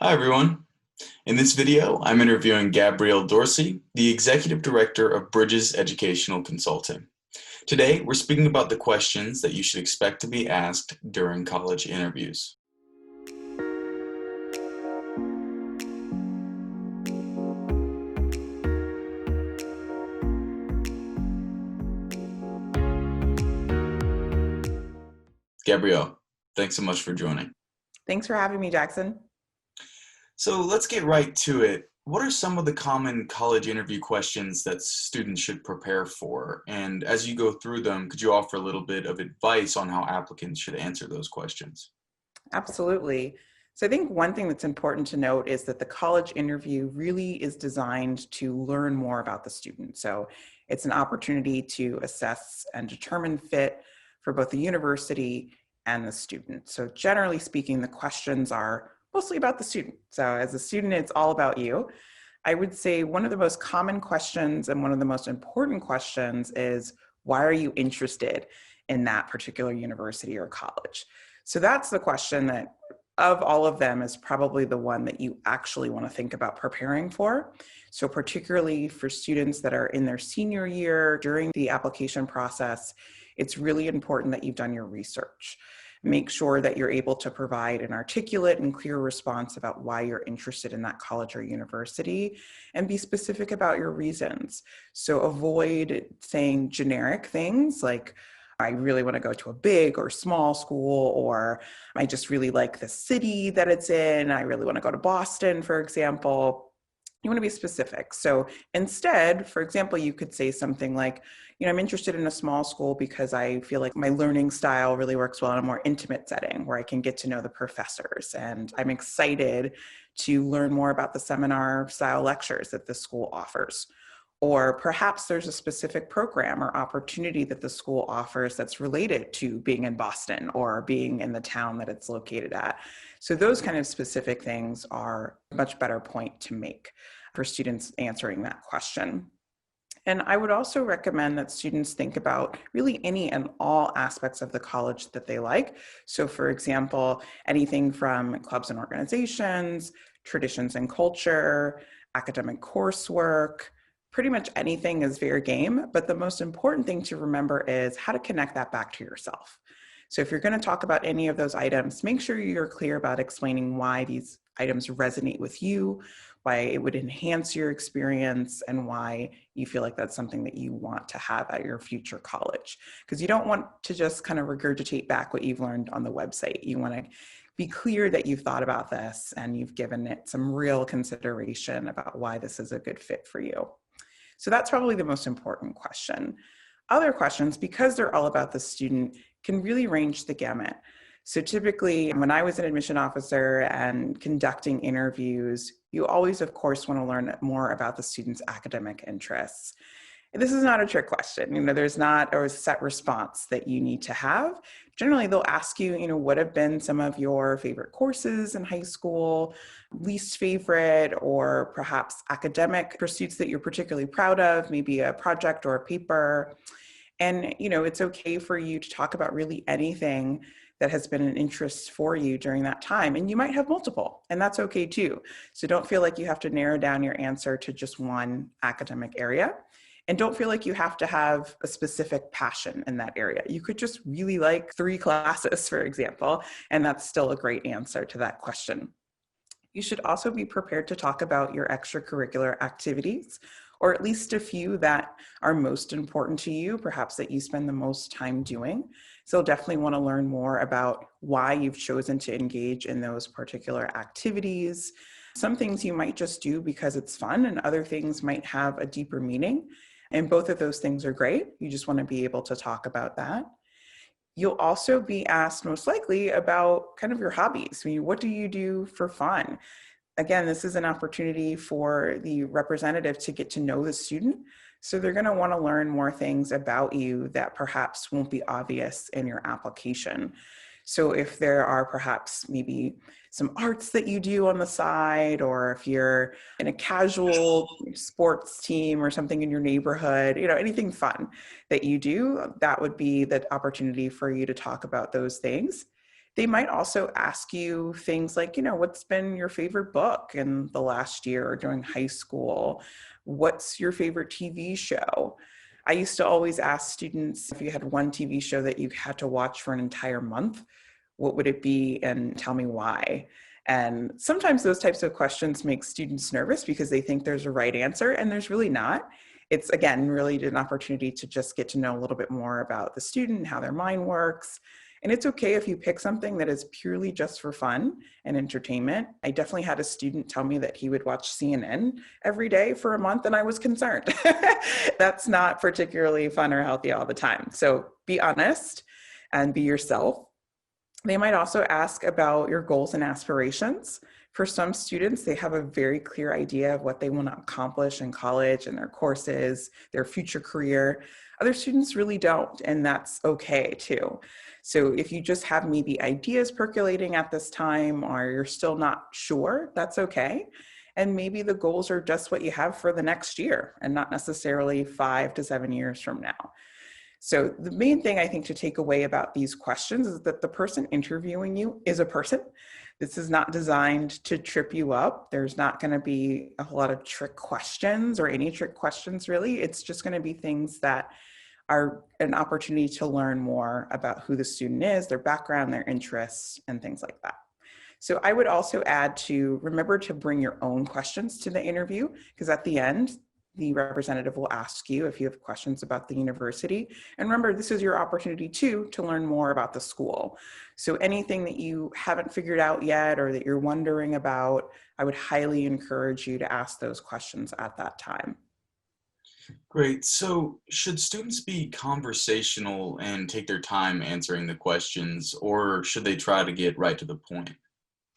Hi, everyone. In this video, I'm interviewing Gabrielle Dorsey, the Executive Director of Bridges Educational Consulting. Today, we're speaking about the questions that you should expect to be asked during college interviews. Gabrielle, thanks so much for joining. Thanks for having me, Jackson. So let's get right to it. What are some of the common college interview questions that students should prepare for? And as you go through them, could you offer a little bit of advice on how applicants should answer those questions? Absolutely. So I think one thing that's important to note is that the college interview really is designed to learn more about the student. So it's an opportunity to assess and determine fit for both the university and the student. So generally speaking, the questions are mostly about the student. So as a student, it's all about you. I would say one of the most common questions and one of the most important questions is, why are you interested in that particular university or college? So that's the question that of all of them is probably the one that you actually want to think about preparing for. So particularly for students that are in their senior year during the application process, it's really important that you've done your research. Make sure that you're able to provide an articulate and clear response about why you're interested in that college or university, and be specific about your reasons. So avoid saying generic things like, I really want to go to a big or small school, or I just really like the city that it's in. I really want to go to Boston, for example. You want to be specific. So instead, for example, you could say something like, I'm interested in a small school because I feel like my learning style really works well in a more intimate setting where I can get to know the professors. And I'm excited to learn more about the seminar style lectures that the school offers. Or perhaps there's a specific program or opportunity that the school offers that's related to being in Boston or being in the town that it's located at. So those kind of specific things are a much better point to make for students answering that question. And I would also recommend that students think about really any and all aspects of the college that they like. So for example, anything from clubs and organizations, traditions and culture, academic coursework, pretty much anything is fair game. But the most important thing to remember is how to connect that back to yourself. So if you're going to talk about any of those items, make sure you're clear about explaining why these items resonate with you, why it would enhance your experience, and why you feel like that's something that you want to have at your future college. Because you don't want to just kind of regurgitate back what you've learned on the website. You want to be clear that you've thought about this and you've given it some real consideration about why this is a good fit for you. So that's probably the most important question. Other questions, because they're all about the student, can really range the gamut. So typically, when I was an admission officer and conducting interviews, you always, of course, want to learn more about the student's academic interests. This is not a trick question. There's not a set response that you need to have. Generally, they'll ask you, what have been some of your favorite courses in high school, least favorite, or perhaps academic pursuits that you're particularly proud of, maybe a project or a paper. And, it's okay for you to talk about really anything that has been an interest for you during that time. And you might have multiple, and that's okay too. So don't feel like you have to narrow down your answer to just one academic area. And don't feel like you have to have a specific passion in that area. You could just really like 3 classes, for example, and that's still a great answer to that question. You should also be prepared to talk about your extracurricular activities, or at least a few that are most important to you, perhaps that you spend the most time doing. So you'll definitely want to learn more about why you've chosen to engage in those particular activities. Some things you might just do because it's fun, and other things might have a deeper meaning. And both of those things are great. You just want to be able to talk about that. You'll also be asked most likely about kind of your hobbies. What do you do for fun? Again, this is an opportunity for the representative to get to know the student. So they're going to want to learn more things about you that perhaps won't be obvious in your application. So if there are perhaps maybe some arts that you do on the side, or if you're in a casual sports team or something in your neighborhood, anything fun that you do, that would be the opportunity for you to talk about those things. They might also ask you things like, what's been your favorite book in the last year or during high school? What's your favorite TV show? I used to always ask students, if you had one TV show that you had to watch for an entire month, what would it be and tell me why? And sometimes those types of questions make students nervous because they think there's a right answer and there's really not. It's, again, really an opportunity to just get to know a little bit more about the student, how their mind works. And it's okay if you pick something that is purely just for fun and entertainment. I definitely had a student tell me that he would watch CNN every day for a month, and I was concerned. That's not particularly fun or healthy all the time. So be honest and be yourself. They might also ask about your goals and aspirations. For some students, they have a very clear idea of what they want to accomplish in college and their courses, their future career. Other students really don't, and that's okay too. So if you just have maybe ideas percolating at this time or you're still not sure, that's okay. And maybe the goals are just what you have for the next year and not necessarily 5 to 7 years from now. So the main thing I think to take away about these questions is that the person interviewing you is a person. This is not designed to trip you up. There's not going to be a lot of trick questions or any trick questions really. It's just going to be things that are an opportunity to learn more about who the student is, their background, their interests, and things like that. So I would also add to remember to bring your own questions to the interview, because at the end, the representative will ask you if you have questions about the university. And remember, this is your opportunity too to learn more about the school. So anything that you haven't figured out yet or that you're wondering about, I would highly encourage you to ask those questions at that time. Great. So, should students be conversational and take their time answering the questions, or should they try to get right to the point?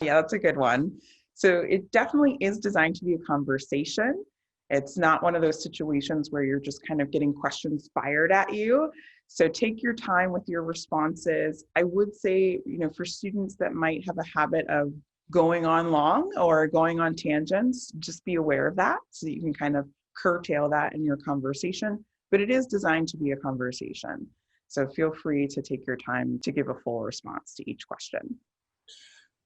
Yeah, that's a good one. So it definitely is designed to be a conversation. It's not one of those situations where you're just kind of getting questions fired at you. So take your time with your responses. I would say, for students that might have a habit of going on long or going on tangents, just be aware of that so that you can kind of curtail that in your conversation. But it is designed to be a conversation. So feel free to take your time to give a full response to each question.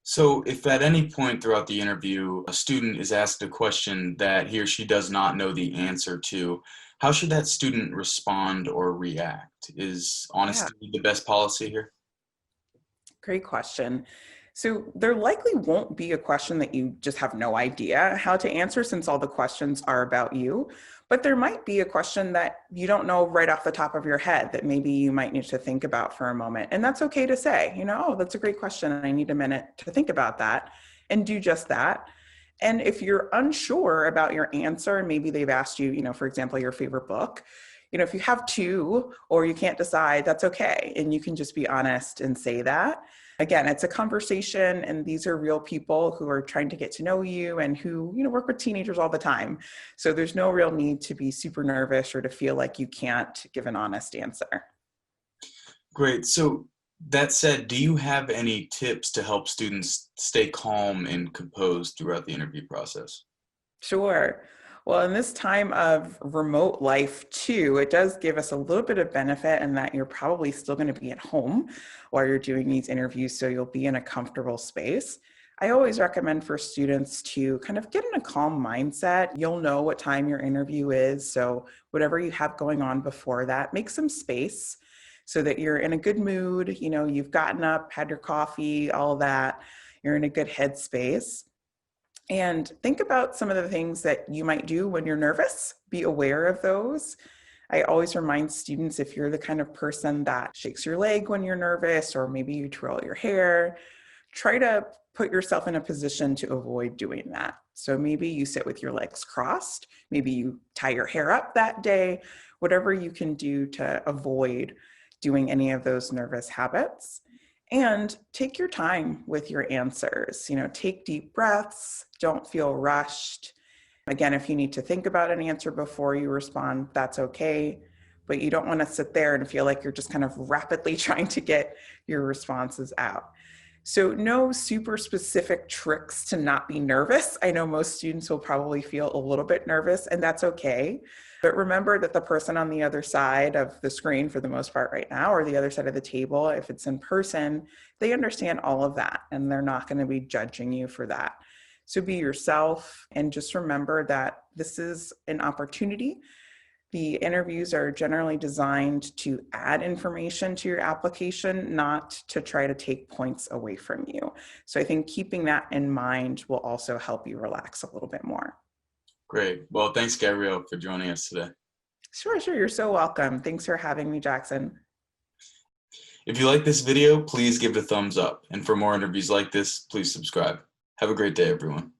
So, if at any point throughout the interview a student is asked a question that he or she does not know the answer to, how should that student respond or react? Is Yeah. honesty the best policy here? Great question. So there likely won't be a question that you just have no idea how to answer since all the questions are about you. But there might be a question that you don't know right off the top of your head that maybe you might need to think about for a moment. And that's okay to say, oh, that's a great question. And I need a minute to think about that and do just that. And if you're unsure about your answer, maybe they've asked you, for example, your favorite book, if you have two or you can't decide, that's okay. And you can just be honest and say that. Again, it's a conversation and these are real people who are trying to get to know you and who, work with teenagers all the time. So there's no real need to be super nervous or to feel like you can't give an honest answer. Great. So, that said, do you have any tips to help students stay calm and composed throughout the interview process? Sure. Well, in this time of remote life too, it does give us a little bit of benefit in that you're probably still going to be at home while you're doing these interviews, so you'll be in a comfortable space. I always recommend for students to kind of get in a calm mindset. You'll know what time your interview is, so whatever you have going on before that, make some space so that you're in a good mood. You've gotten up, had your coffee, all that. You're in a good headspace. And think about some of the things that you might do when you're nervous. Be aware of those. I always remind students, if you're the kind of person that shakes your leg when you're nervous, or maybe you twirl your hair, try to put yourself in a position to avoid doing that. So maybe you sit with your legs crossed, maybe you tie your hair up that day, whatever you can do to avoid doing any of those nervous habits. And take your time with your answers. Take deep breaths, don't feel rushed. Again, if you need to think about an answer before you respond, that's okay. But you don't want to sit there and feel like you're just kind of rapidly trying to get your responses out. So, no super specific tricks to not be nervous. I know most students will probably feel a little bit nervous, and that's okay. But remember that the person on the other side of the screen, for the most part, right now, or the other side of the table, if it's in person, they understand all of that and they're not going to be judging you for that. So, be yourself and just remember that this is an opportunity. The interviews are generally designed to add information to your application, not to try to take points away from you. So I think keeping that in mind will also help you relax a little bit more. Great. Well, thanks, Gabrielle, for joining us today. Sure, sure. You're so welcome. Thanks for having me, Jackson. If you like this video, please give it a thumbs up. And for more interviews like this, please subscribe. Have a great day, everyone.